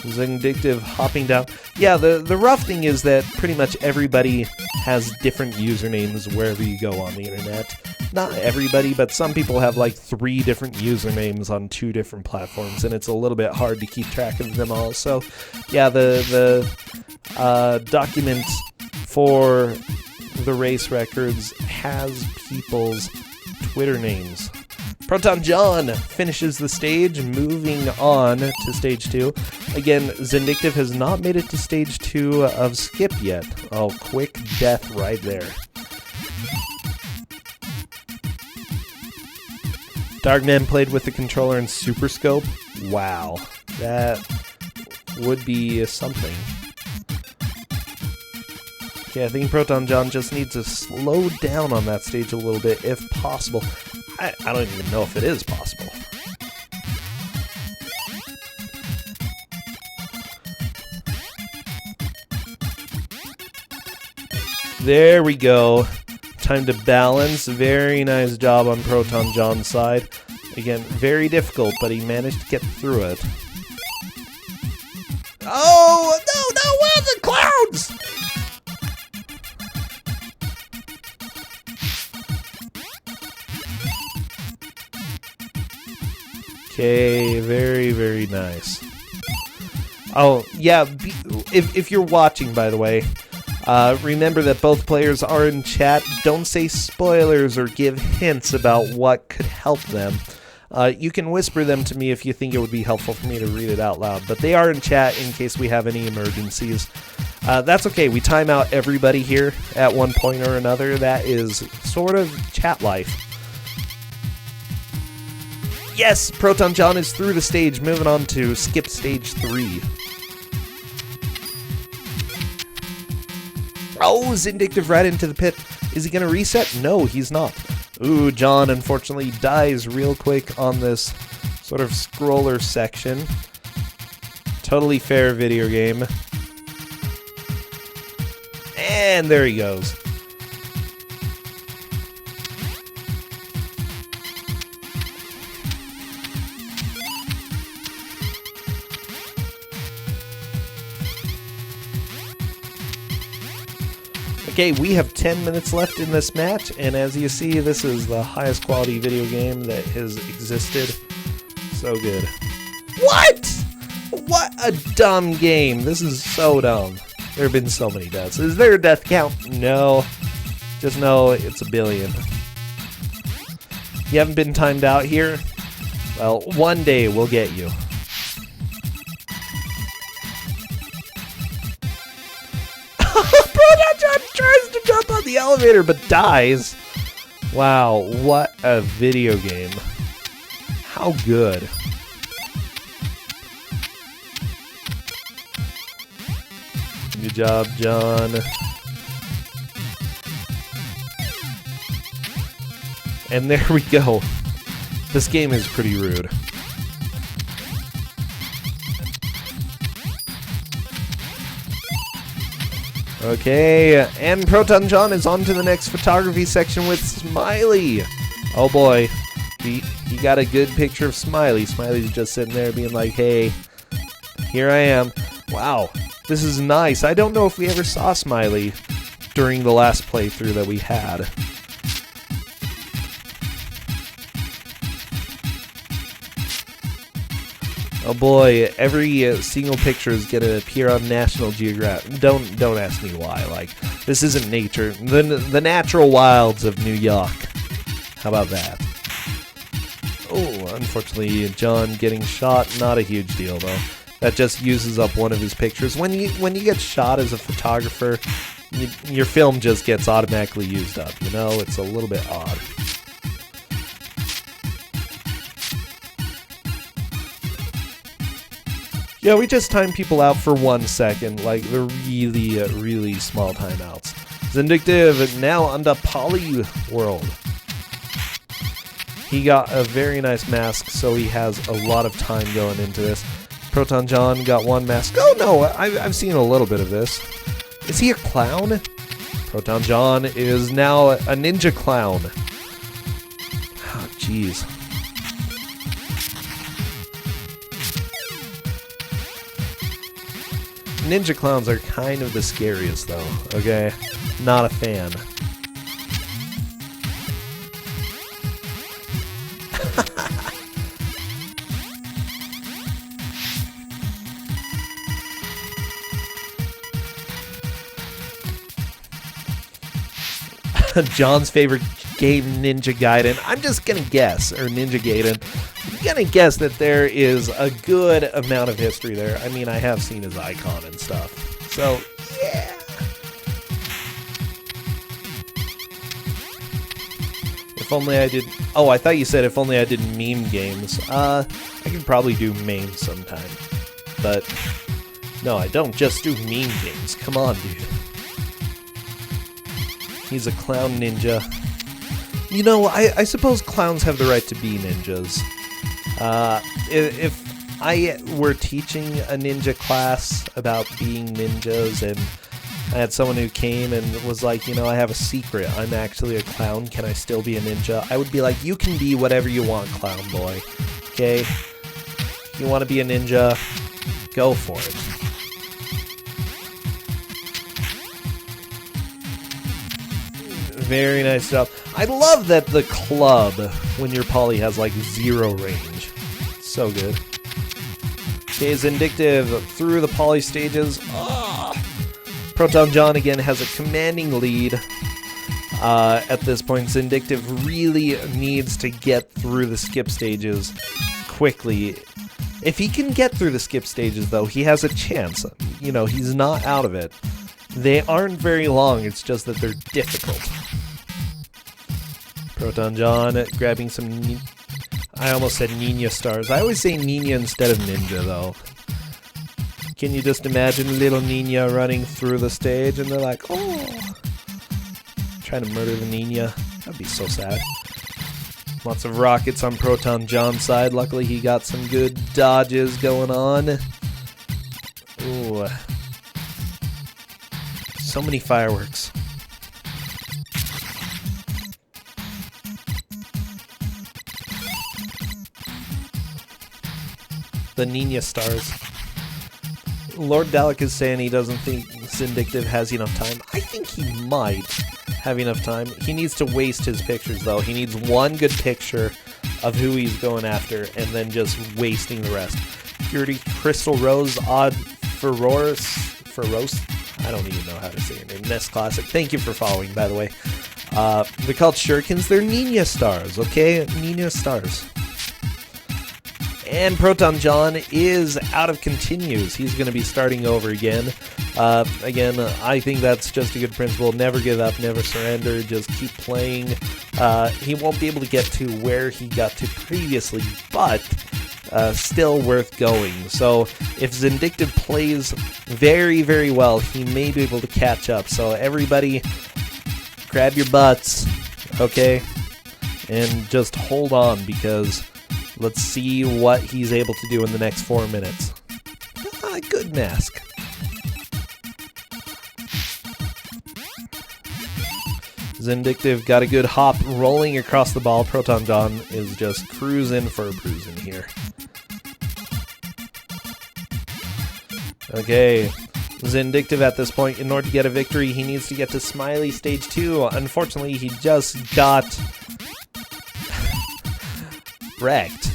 Xindictive hopping down. Yeah, the rough thing is that pretty much everybody has different usernames wherever you go on the internet. Not everybody, but some people have like 3 different usernames on 2 different platforms, and it's a little bit hard to keep track of them all. So, yeah, the document for the race records has people's Twitter names. Protonjon finishes the stage, moving on to stage 2. Again, Xindictive has not made it to stage 2 of Skip yet. Oh, quick death right there. Darkman played with the controller and Super Scope. Wow, that would be something. Okay, I think Protonjon just needs to slow down on that stage a little bit, if possible. I don't even know if it is possible. There we go. Time to balance. Very nice job on Protonjon's side. Again, very difficult, but he managed to get through it. Oh, no, where are the clouds? Okay, very, very nice. Oh, yeah, if you're watching, by the way, remember that both players are in chat. Don't say spoilers or give hints about what could help them. You can whisper them to me if you think it would be helpful for me to read it out loud, but they are in chat in case we have any emergencies. That's okay, we time out everybody here at one point or another. That is sort of chat life. Yes, Protonjon is through the stage, moving on to skip stage 3. Oh, Xindictive right into the pit. Is he going to reset? No, he's not. Ooh, John unfortunately dies real quick on this sort of scroller section. Totally fair video game. And there he goes. Okay, we have 10 minutes left in this match, and as you see, this is the highest quality video game that has existed. So good. What? What a dumb game. This is so dumb. There have been so many deaths. Is there a death count? No. Just know it's a billion. You haven't been timed out here? Well, one day we'll get you. Protonjon tries to jump on the elevator but dies. Wow, what a video game. How good. Good job, John. And there we go. This game is pretty rude. Okay, and Protonjon is on to the next photography section with Smiley. Oh boy, he got a good picture of Smiley. Smiley's just sitting there being like, hey, here I am. Wow, this is nice. I don't know if we ever saw Smiley during the last playthrough that we had. Oh boy, every single picture is gonna appear on National Geographic. Don't ask me why. Like, this isn't nature. The natural wilds of New York. How about that? Oh, unfortunately, John getting shot. Not a huge deal though. That just uses up one of his pictures. When you get shot as a photographer, your film just gets automatically used up. You know, it's a little bit odd. Yeah, we just time people out for 1 second, like the really, really small timeouts. Xindictive now on the Poly World. He got a very nice mask, so he has a lot of time going into this. Protonjon got one mask. Oh no, I've seen a little bit of this. Is he a clown? Protonjon is now a ninja clown. Oh, jeez. Ninja clowns are kind of the scariest though, okay? Not a fan. John's favorite game, Ninja Gaiden. I'm just gonna guess, or Ninja Gaiden. I'm gonna guess that there is a good amount of history there. I mean, I have seen his icon and stuff. So, yeah. If only I did... Oh, I thought you said if only I did meme games. I could probably do memes sometime. But, no, I don't just do meme games. Come on, dude. He's a clown ninja. You know, I suppose clowns have the right to be ninjas. If I were teaching a ninja class about being ninjas and I had someone who came and was like, you know, I have a secret. I'm actually a clown. Can I still be a ninja? I would be like, you can be whatever you want, clown boy. Okay? If you want to be a ninja, go for it. Very nice job. I love that the club, when your poly, has like 0 range. So good. Okay, Xindictive through the poly stages. Protonjon again has a commanding lead. At this point, Xindictive really needs to get through the skip stages quickly. If he can get through the skip stages, though, he has a chance. You know, he's not out of it. They aren't very long, it's just that they're difficult. Protonjon grabbing some... I almost said Ninja stars. I always say Ninja instead of Ninja, though. Can you just imagine little Ninja running through the stage and they're like, oh, trying to murder the Ninja? That'd be so sad. Lots of rockets on Protonjon's side. Luckily he got some good dodges going on. Ooh. So many fireworks. The Ninja stars. Lord Dalek is saying he doesn't think Xindictive has enough time. I think he might have enough time. He needs to waste his pictures, though. He needs one good picture of who he's going after, and then just wasting the rest. Purity, Crystal Rose, Odd Feroce. I don't even know how to say your name. Nest Classic. Thank you for following, by the way. They're called shurikens. They're Ninja stars, okay? Ninja stars. And Protonjon is out of continues. He's going to be starting over again. Again, I think that's just a good principle. Never give up, never surrender. Just keep playing. He won't be able to get to where he got to previously, but still worth going. So if Xindictive plays very, very well, he may be able to catch up. So everybody, grab your butts, okay? And just hold on, because... let's see what he's able to do in the next 4 minutes. Good mask. Xindictive got a good hop rolling across the ball. Protonjon is just cruising for a bruising here. Okay, Xindictive at this point, in order to get a victory, he needs to get to Smiley Stage 2. Unfortunately, he just got... wrecked.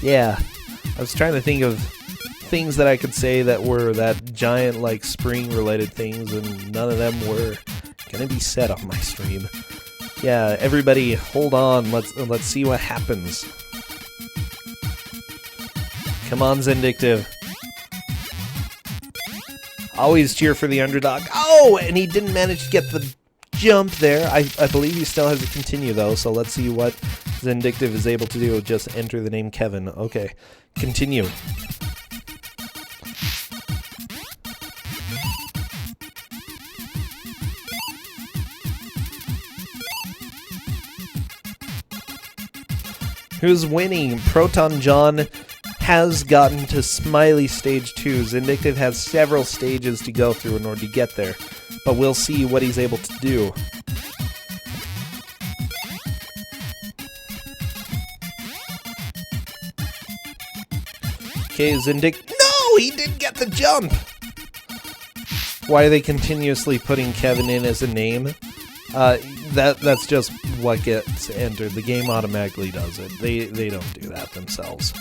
Yeah, I was trying to think of things that I could say that were that giant, like, spring-related things, and none of them were gonna be said on my stream. Yeah, everybody, hold on. Let's see what happens. Come on, Xindictive. Always cheer for the underdog. Oh, and he didn't manage to get the jump there. I believe he still has to continue, though, so let's see what Xindictive is able to do. Just enter the name Kevin. Okay, continue. Who's winning? Protonjon has gotten to Smiley Stage 2. Xindictive has several stages to go through in order to get there, but we'll see what he's able to do. Okay, Xindictive... No! He didn't get the jump! Why are they continuously putting Kevin in as a name? That's just what gets entered. The game automatically does it. They don't do that themselves.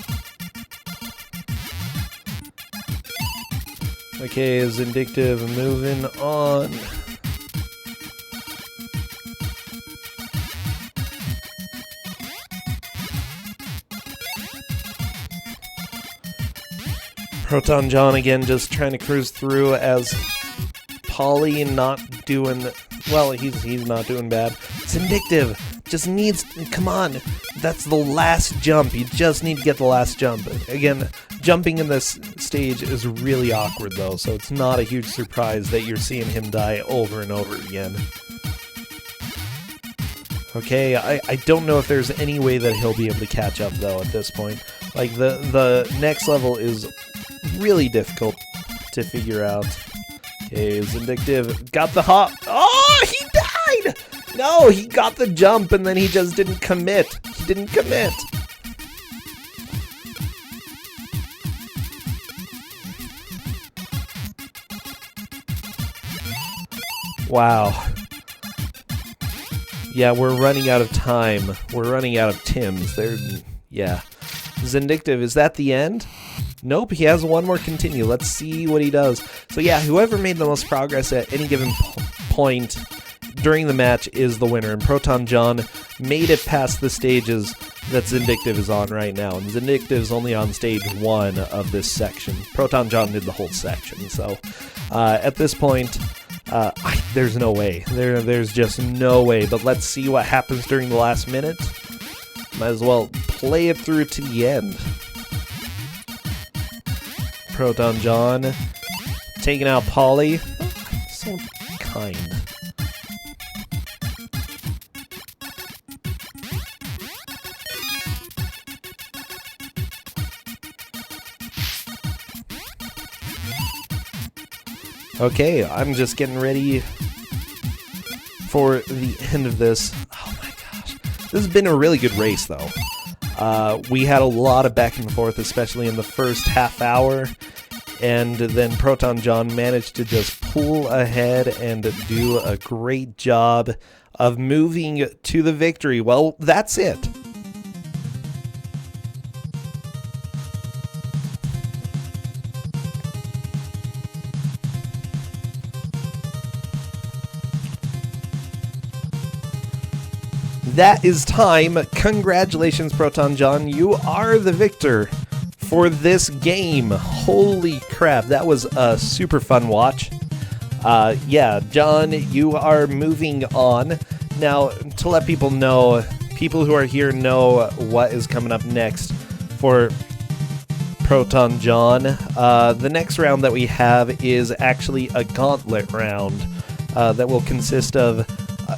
Okay, Xindictive moving on. Protonjon again just trying to cruise through as Polly not doing... Well, he's not doing bad. Xindictive Just needs, come on, that's the last jump. You just need to get the last jump. Again, jumping in this stage is really awkward though, so it's not a huge surprise that you're seeing him die over and over again. Okay, I don't know if there's any way that he'll be able to catch up though at this point. Like the next level is really difficult to figure out. Okay, Xindictive got the hop. Oh, he died! No, he got the jump and then he just didn't commit. He didn't commit. Wow. Yeah, we're running out of time. We're running out of Tims. Yeah. Xindictive, is that the end? Nope, he has one more continue. Let's see what he does. So yeah, whoever made the most progress at any given point during the match is the winner. And Protonjon made it past the stages that Xindictive is on right now. And Xindictive is only on stage 1 of this section. Protonjon did the whole section. So at this point, there's no way. There's just no way. But let's see what happens during the last minute. Might as well play it through to the end. Protonjon taking out Polly. Oh, so kind. Okay, I'm just getting ready for the end of this. Oh my gosh. This has been a really good race, though. We had a lot of back and forth, especially in the first half hour, and then Protonjon managed to just pull ahead and do a great job of moving to the victory. Well, that's it. That is time. Congratulations, Protonjon. You are the victor for this game. Holy crap, that was a super fun watch. Yeah, John, you are moving on. Now, to let people know, people who are here know what is coming up next for Protonjon. The next round that we have is actually a gauntlet round that will consist of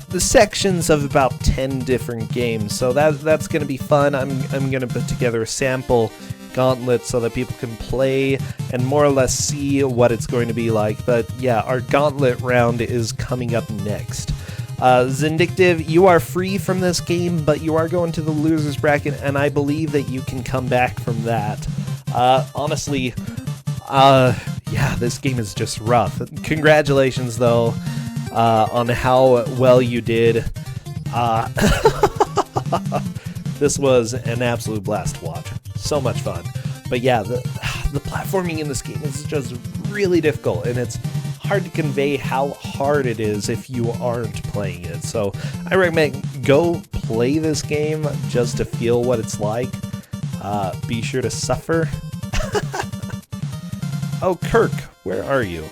the sections of about 10 different games, so that's going to be fun. I'm going to put together a sample gauntlet so that people can play and more or less see what it's going to be like. But yeah, our gauntlet round is coming up next. Xindictive, you are free from this game, but you are going to the losers bracket, and I believe that you can come back from that. Honestly, yeah, this game is just rough. Congratulations, though. On how well you did. This was an absolute blast to watch. So much fun. But yeah, the platforming in this game is just really difficult, and it's hard to convey how hard it is if you aren't playing it. So I recommend go play this game just to feel what it's like. Be sure to suffer. Oh, Kirk, where are you?